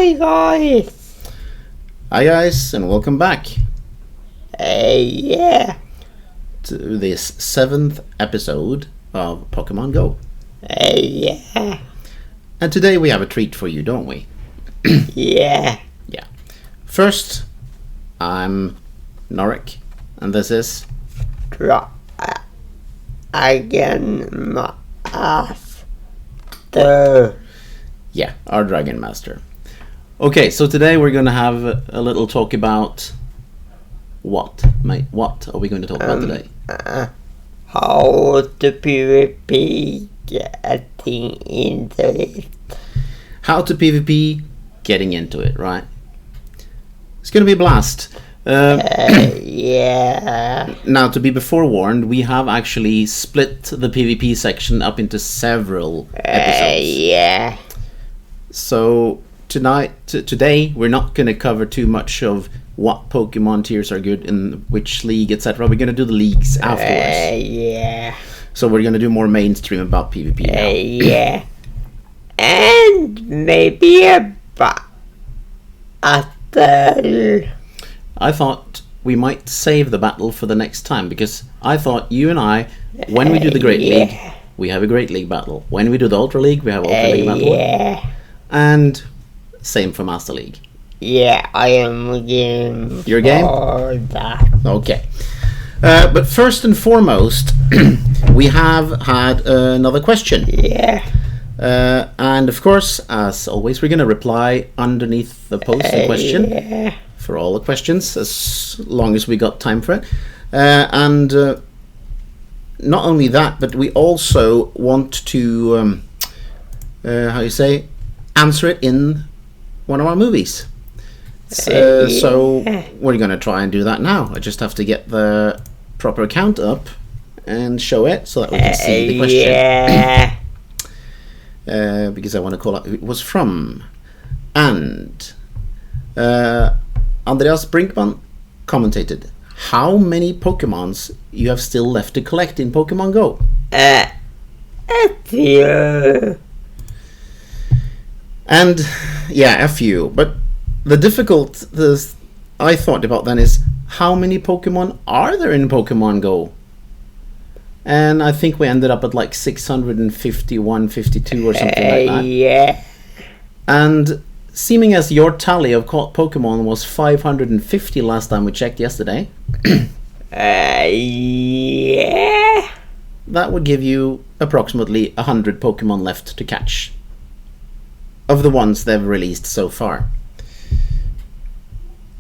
Hi guys! Hi guys, and welcome back Yeah. to this 7th episode of Pokemon Go. Yeah. And today we have a treat for you, don't we? Yeah. Yeah. First, I'm Norrec, and this is... Dragonmaster. Yeah, our Dragonmaster. Okay, so today we're going to have a little talk about... What, mate? What are we going to talk about today? How to PvP getting into it. How to PvP, getting into it, right? It's going to be a blast. Yeah. Now, to be forewarned, we have actually split the PvP section up into several episodes. Yeah. So today, we're not going to cover too much of what Pokemon tiers are good in which league, etc. We're going to do the leagues afterwards. Yeah. So we're going to do more mainstream about PvP now. Yeah. And maybe a battle. I thought we might save the battle for the next time, because I thought you and I, when we do the Great League, we have a Great League battle. When we do the Ultra League, we have Ultra League battle. Yeah. And same for Master League. Yeah, I am game. Your game? For that. Okay. But first and foremost, we have had another question. Yeah. And of course, as always, we're going to reply underneath the post in question. Yeah. For all the questions, as long as we got time for it. And not only that, but we also want to, answer it in one of our movies. So we're going to try and do that now. I just have to get the proper account up and show it so that we can see the question. Yeah. Because I want to call out who it was from. And... Andreas Brinkman commentated, how many Pokemons you have still left to collect in Pokemon Go? A few. And yeah, a few. But the I thought about then is, how many Pokemon are there in Pokemon Go? And I think we ended up at like 651, 52 or something like that. Yeah. And seeming as your tally of caught Pokemon was 550 last time we checked yesterday. Yeah. That would give you approximately 100 Pokemon left to catch. Of the ones they've released so far.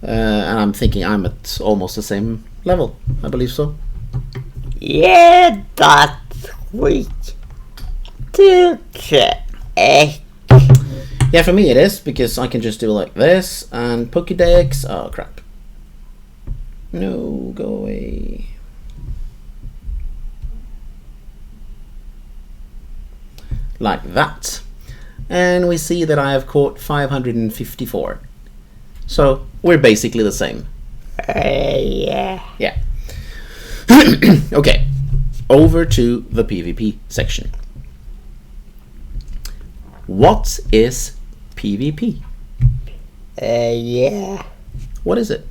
And I'm thinking I'm at almost the same level. I believe so. Yeah, that's weak to check. Yeah, for me it is, because I can just do like this, and Pokédex... Oh, crap. No, go away. Like that. And we see that I have caught 554. So, we're basically the same. Yeah. Yeah. Okay. Over to the PvP section. What is PvP? Yeah. What is it?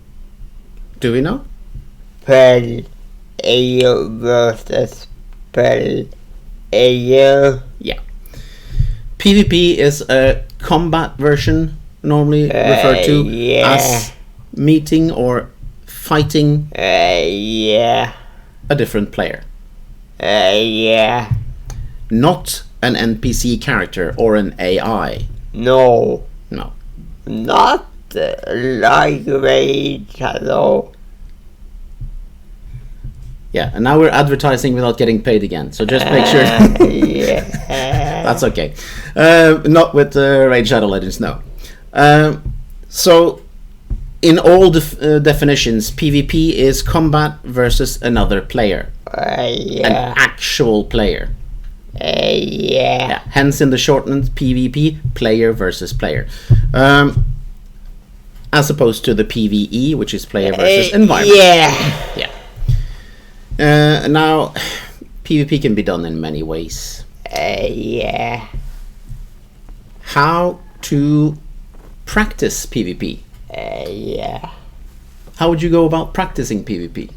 Do we know? Player versus player. Yeah. PvP is a combat version, normally referred to as meeting or fighting Yeah. a different player. Yeah. Not an NPC character or an AI. No. No. Not like Raid Shadow. Yeah, and now we're advertising without getting paid again, so just make sure. Yeah. That's okay. Not with Raid Shadow Legends, no. So, in all definitions, PvP is combat versus another player. Yeah. An actual player. Yeah. Hence, in the shortened PvP, player versus player. As opposed to the PvE, which is player versus environment. Yeah. Now, PvP can be done in many ways. Yeah. How to practice PvP? Yeah. How would you go about practicing PvP?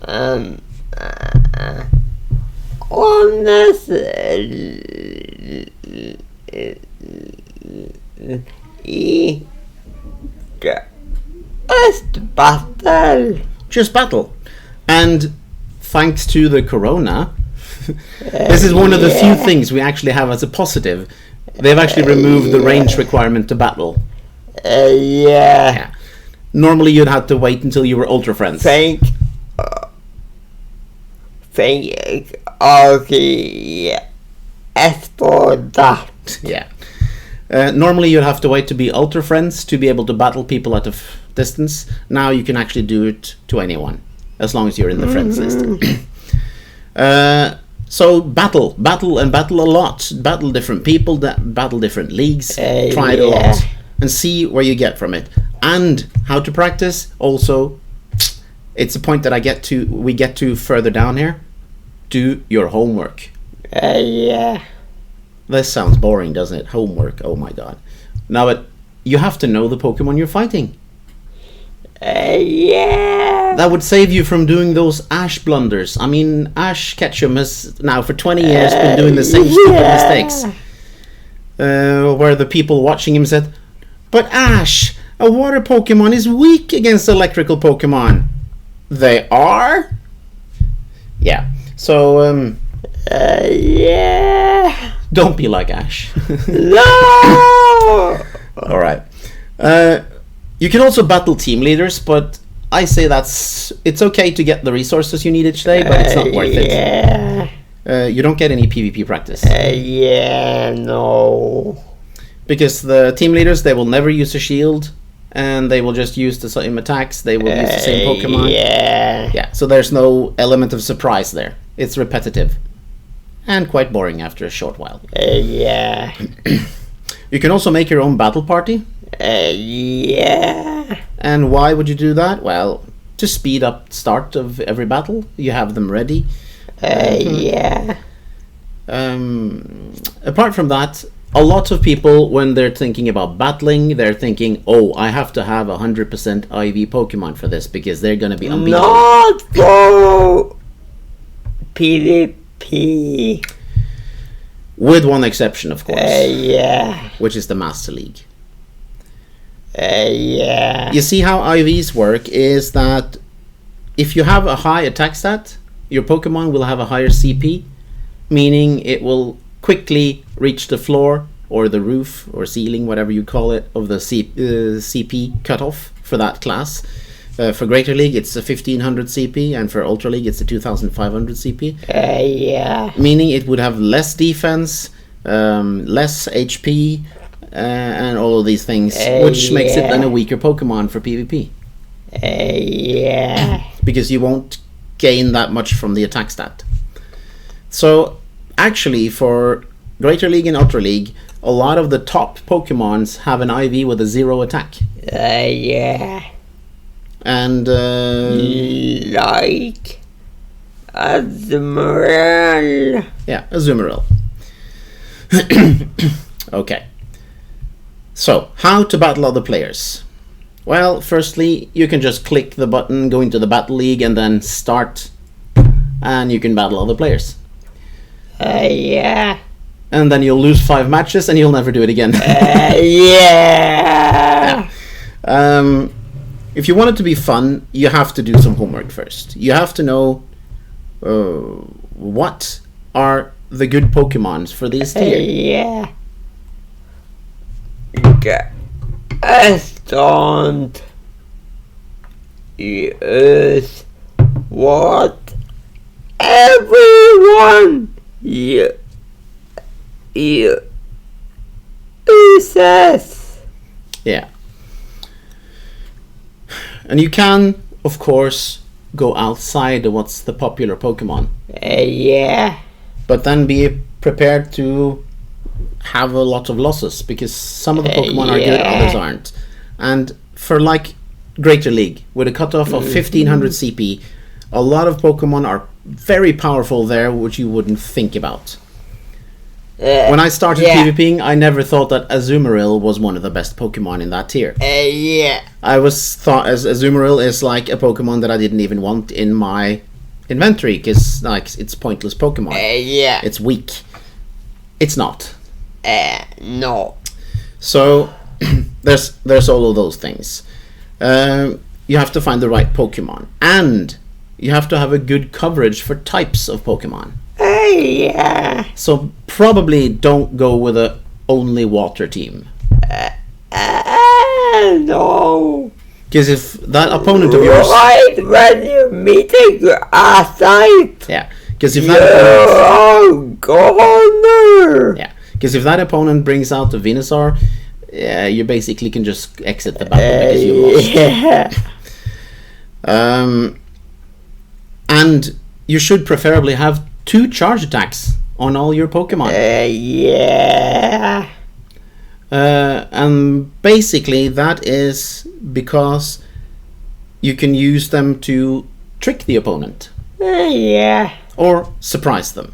On this just battle. Just battle. And thanks to the corona, this is one of the few things we actually have as a positive. They've actually removed the range requirement to battle. Yeah. Normally you'd have to wait until you were ultra friends. Thank as for that. Yeah. Normally you'd have to wait to be ultra friends to be able to battle people at a distance. Now you can actually do it to anyone, as long as you're in the friends list. So battle a lot. Battle different people, battle different leagues. Try it a lot and see where you get from it. And how to practice. Also, it's a point that we get to further down here. Do your homework. Yeah. This sounds boring, doesn't it? Homework. Oh my god. Now, but you have to know the Pokemon you're fighting. Yeah. That would save you from doing those Ash blunders. I mean, Ash Ketchum has now for 20 years been doing the same stupid mistakes. Where the people watching him said, "But Ash, a water Pokemon is weak against electrical Pokemon." They are? Yeah. So, yeah. don't be like Ash. No. Alright. You can also battle team leaders, but I say it's okay to get the resources you need each day, but it's not worth it. You don't get any PvP practice. Yeah, no. Because the team leaders, they will never use a shield, and they will just use the same attacks. They will use the same Pokemon. Yeah, so there's no element of surprise there. It's repetitive. And quite boring after a short while. Yeah. You can also make your own battle party. Yeah. And why would you do that? Well, to speed up start of every battle. You have them ready. Yeah. Apart from that, a lot of people, when they're thinking about battling, they're thinking, "Oh, I have to have 100% IV Pokemon for this because they're going to be unbeatable." Not for PvP. With one exception, of course. Yeah. Which is the Master League. Yeah. You see how IVs work is that if you have a high attack stat, your Pokemon will have a higher CP, meaning it will quickly reach the floor or the roof or ceiling, whatever you call it, of the CP cutoff for that class. For Greater League, it's a 1500 CP, and for Ultra League, it's a 2500 CP. Yeah. Meaning it would have less defense, less HP, and all of these things, which makes it then a weaker Pokemon for PvP. Yeah. Because you won't gain that much from the attack stat. So, actually, for Greater League and Ultra League, a lot of the top Pokemons have an IV with a 0 attack. Yeah. And like Azumarill. yeah, Azumarill. Okay. So, how to battle other players? Well, firstly, you can just click the button, go into the Battle League, and then start, and you can battle other players. Yeah. And then you'll lose 5 matches, and you'll never do it again. Yeah. If you want it to be fun, you have to do some homework first. You have to know what are the good Pokemons for these tier. Yeah. Don't use what everyone uses. Yeah. And you can, of course, go outside of what's the popular Pokemon. Yeah. But then be prepared to have a lot of losses, because some of the Pokemon are good, others aren't. And for like Greater League, with a cutoff of 1500 CP, a lot of Pokemon are very powerful there, which you wouldn't think about. When I started yeah. PvPing, I never thought that Azumarill was one of the best Pokemon in that tier. Yeah. I was thought as Azumarill is like a Pokemon that I didn't even want in my inventory because like it's pointless Pokemon. Yeah. It's weak. It's not. No. So there's all of those things. You have to find the right Pokemon, and you have to have a good coverage for types of Pokemon. Yeah. So probably don't go with a only water team. No. Because if that opponent of yours, Right when you meet a grass type, yeah, because if that opponent, governor. yeah, because if that opponent brings out the Venusaur, yeah, you basically can just exit the battle because you lost. Yeah. And you should preferably have 2 charge attacks on all your Pokemon. Yeah. And basically that is because you can use them to trick the opponent Yeah. or surprise them.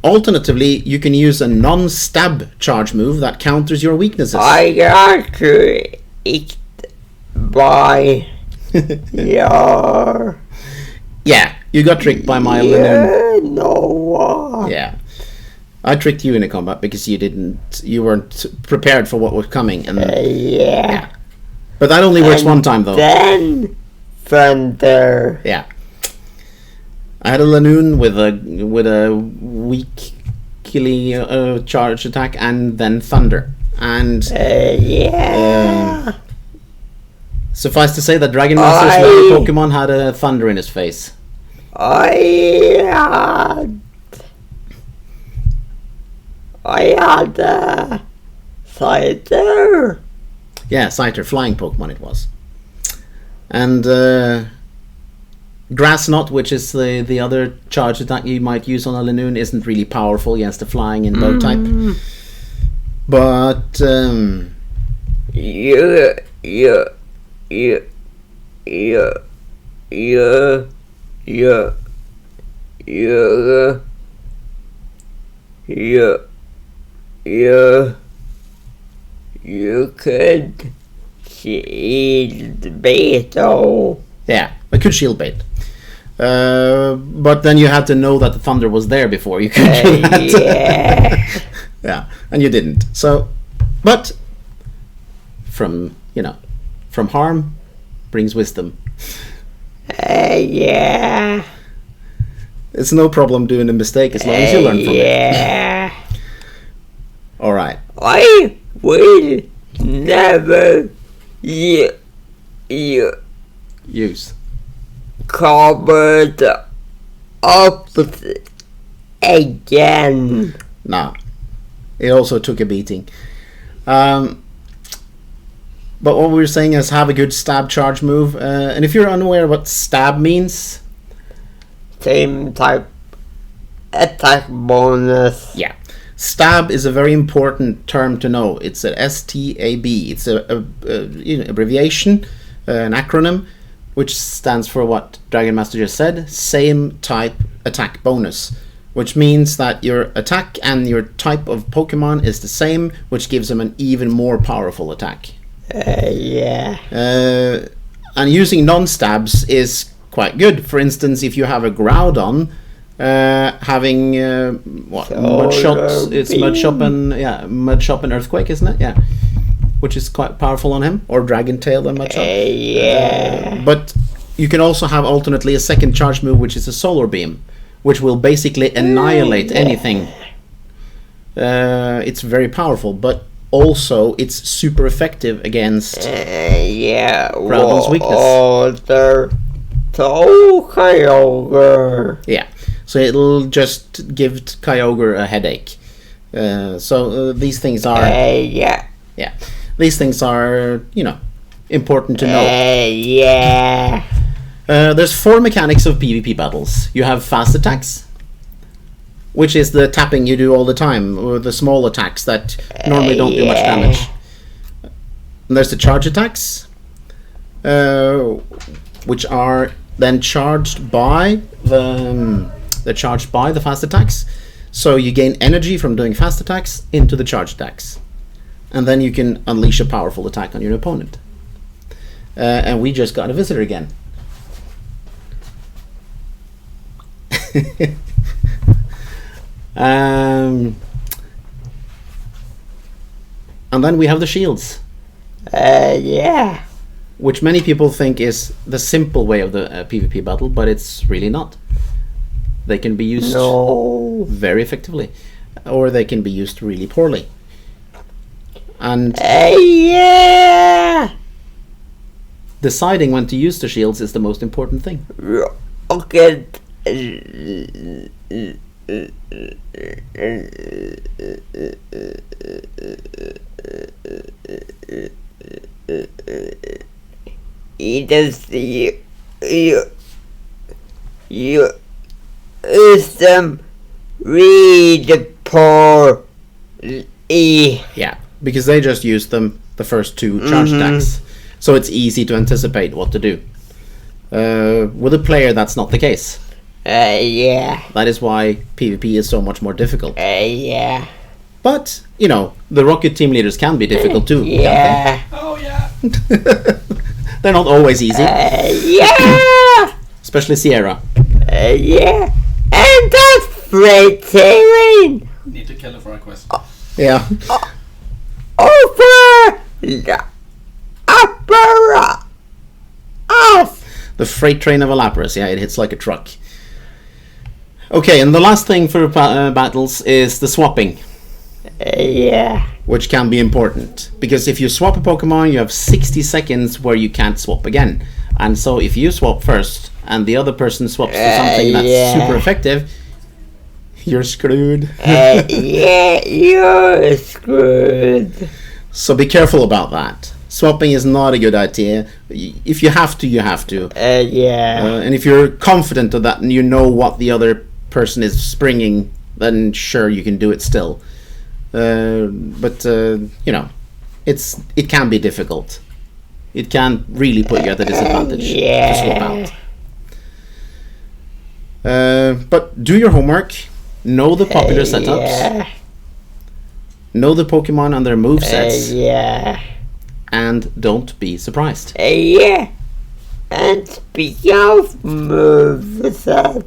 Alternatively, you can use a non-stab charge move that counters your weaknesses. I got to eat by your. Yeah, you got tricked by my Linoon. No. Yeah. I tricked you in a combat because you weren't prepared for what was coming, and Yeah. but that only works And one time though. Then thunder. Yeah, I had a Lanoon with a weakly charge attack and then thunder, and Yeah. suffice to say that Dragonmaster's level Pokemon had a thunder in his face. I had a cider. Yeah, Scyther, flying Pokemon it was, and Grass Knot, which is the other charge attack you might use on a Lanoon, isn't really powerful against the flying and bow type. But You could shield Beto. yeah, it could shield bait. But then you had to know that the thunder was there before you could do that. Yeah. Yeah, and you didn't. So, but from harm brings wisdom. Yeah. It's no problem doing a mistake as long as you learn from it. Yeah. All right. I will never Use. covered up again. No. It also took a beating. But what we were saying is have a good stab charge move. And if you're unaware what stab means, Same type attack bonus. yeah. Stab is a very important term to know. It's a STAB. It's a abbreviation, an acronym, which stands for what Dragonmaster just said, same type attack bonus, which means that your attack and your type of Pokemon is the same, which gives them an even more powerful attack. Yeah. And using non-stabs is quite good. For instance, if you have a Groudon, having mud shots, it's mud shop and earthquake, isn't it? Yeah, which is quite powerful on him, or Dragon Tail and mud shot. Yeah. But you can also have alternately a second charge move, which is a solar beam, which will basically annihilate anything. It's very powerful, but also it's super effective against Yeah. Groudon's weakness. Water. Kyogre. Yeah, so it'll just give Kyogre a headache. So these things are Yeah. these things are important to know. Yeah. There's 4 mechanics of PvP battles. You have fast attacks, which is the tapping you do all the time, or the small attacks that normally don't do much damage. And there's the charge attacks, which are then charged by the fast attacks. So you gain energy from doing fast attacks into the charge attacks. And then you can unleash a powerful attack on your opponent. And we just got a visitor again. And then we have the shields. Yeah. Which many people think is the simple way of the PvP battle, but it's really not. They can be used very effectively, or they can be used really poorly. And Yeah. deciding when to use the shields is the most important thing. Okay. It is you use them really poor. Yeah, because they just use them the first two charge attacks, so it's easy to anticipate what to do. With a player, that's not the case. Yeah. That is why PvP is so much more difficult. Yeah. But, you know, the Rocket team leaders can be difficult too. Yeah. Oh yeah. They're not always easy, Yeah. especially Sierra. Yeah. And that's freight sailing Need to kill it for a quest. Yeah. over the upper us. The freight train of Alaparus, yeah, it hits like a truck. Okay, and the last thing for battles is the swapping, Yeah. which can be important. Because if you swap a Pokemon, you have 60 seconds where you can't swap again. And so if you swap first, and the other person swaps to something that's Yeah. super effective, you're screwed. Yeah, you're screwed. So be careful about that. Swapping is not a good idea. If you have to, you have to. Yeah. And if you're confident of that and you know what the other person is springing, then sure, you can do it still. But you know, it can be difficult. It can really put you at a disadvantage to swap out. But do your homework. Know the popular setups. Know the Pokemon and their movesets. Yeah. And don't be surprised. Yeah. And speaking of movesets,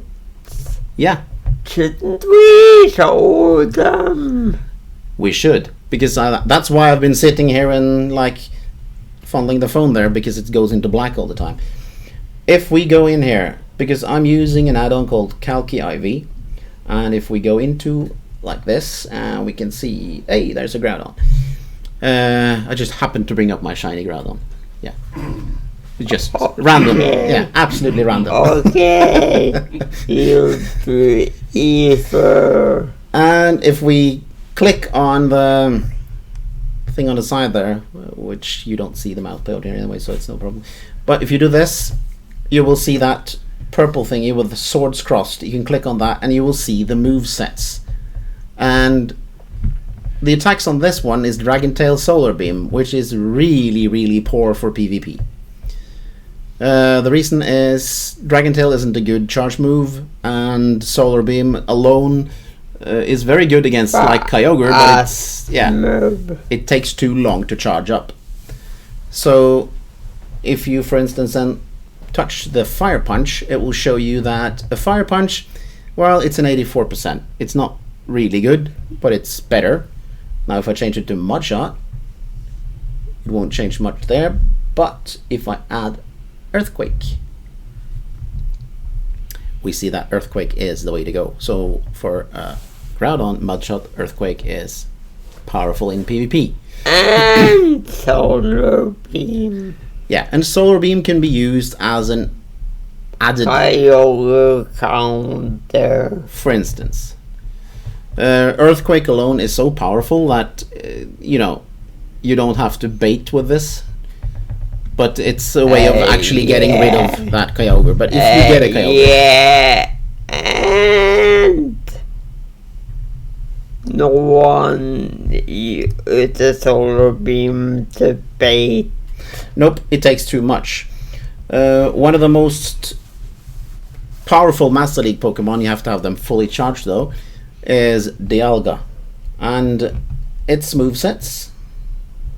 Yeah, shouldn't we show them? we should. Because that's why I've been sitting here and like fondling the phone there, because it goes into black all the time. If we go in here, because I'm using an add-on called Calci IV, and if we go into like this, we can see, hey, there's a Groudon. I just happened to bring up my shiny Groudon. Yeah. Just random. Yeah, absolutely random. Okay. You either. And if we click on the thing on the side there, which you don't see the mouth build here anyway, so it's no problem. But if you do this, you will see that purple thingy with the swords crossed. You can click on that and you will see the move sets. And the attacks on this one is Dragon Tail Solar Beam, which is really, really poor for PvP. The reason is Dragon Tail isn't a good charge move, and Solar Beam alone is very good against like Kyogre, but it takes too long to charge up. So if you, for instance, then touch the Fire Punch, it will show you that a Fire Punch, well, it's an 84%. It's not really good, but it's better. Now if I change it to Mud Shot, it won't change much there, but if I add Earthquake, we see that Earthquake is the way to go. So for Groudon, Mud Shot, Earthquake is powerful in PvP. And Solar Beam. Yeah, and Solar Beam can be used as an added Kyogre counter. for instance. Earthquake alone is so powerful that you know, you don't have to bait with this, but it's a way of actually getting rid of that Kyogre. But if you get a Kyogre, and no one uses a Solar Beam to bait. nope, it takes too much. One of the most powerful Master League Pokemon, you have to have them fully charged though, is Dialga, and its movesets.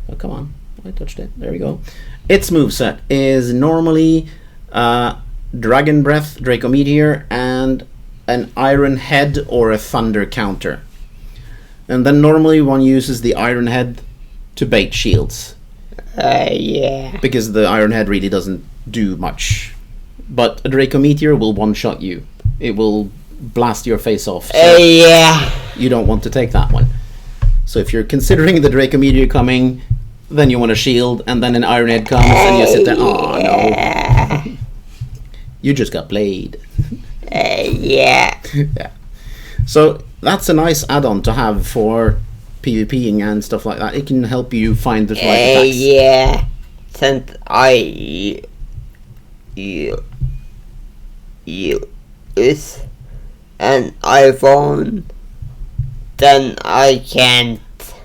Oh, come on! I touched it. There we go. Its moveset is normally Dragon Breath, Draco Meteor, and an Iron Head or a Thunder counter. And then normally one uses the Iron Head to bait shields. Yeah. Because the Iron Head really doesn't do much. But a Draco Meteor will one-shot you. It will blast your face off. So Yeah. you don't want to take that one. So if you're considering the Draco Meteor coming, then you want a shield, and then an Iron Head comes, and you sit there, oh no. You just got played. Yeah. Yeah. So that's a nice add-on to have for PvPing and stuff like that. It can help you find the right attacks. Yeah. Since I use an iPhone, then I can't.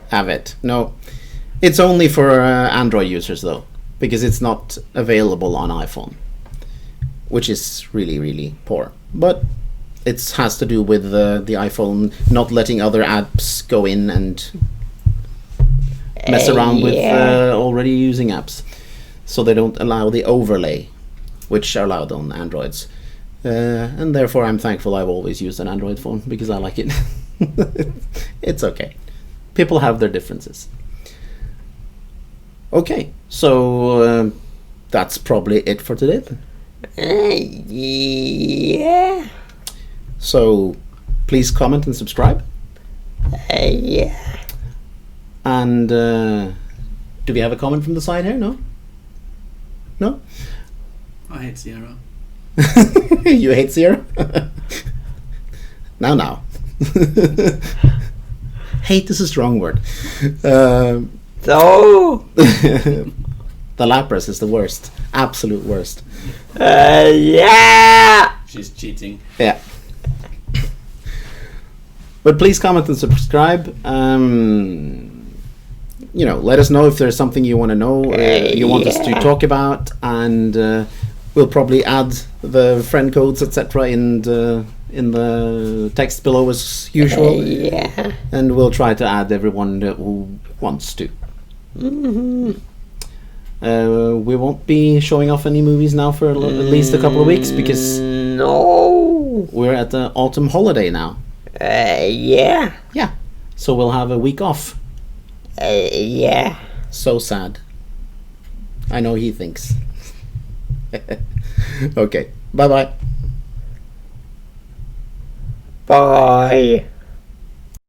Have it. No. It's only for Android users though, because it's not available on iPhone, which is really, really poor. But it has to do with the iPhone not letting other apps go in and mess around with already using apps. So they don't allow the overlay, which are allowed on Androids. And therefore I'm thankful I've always used an Android phone, because I like it. It's okay. People have their differences. Okay, so that's probably it for today. Yeah. So please comment and subscribe. Yeah. And do we have a comment from the side here? No? No? I hate Sierra. You hate Sierra? Now. Hate is a strong word. So. The Lapras is the worst. Absolute worst. Yeah. She's cheating. Yeah. But please comment and subscribe. Let us know if there's something you want to know, you want us to talk about, and we'll probably add the friend codes, etc. in the text below as usual. Yeah. And we'll try to add everyone who wants to. Mm-hmm. We won't be showing off any movies now for at least a couple of weeks, because no, we're at the autumn holiday now. Yeah. Yeah. So we'll have a week off. Yeah. So sad. I know he thinks. Okay. Bye-bye. Bye.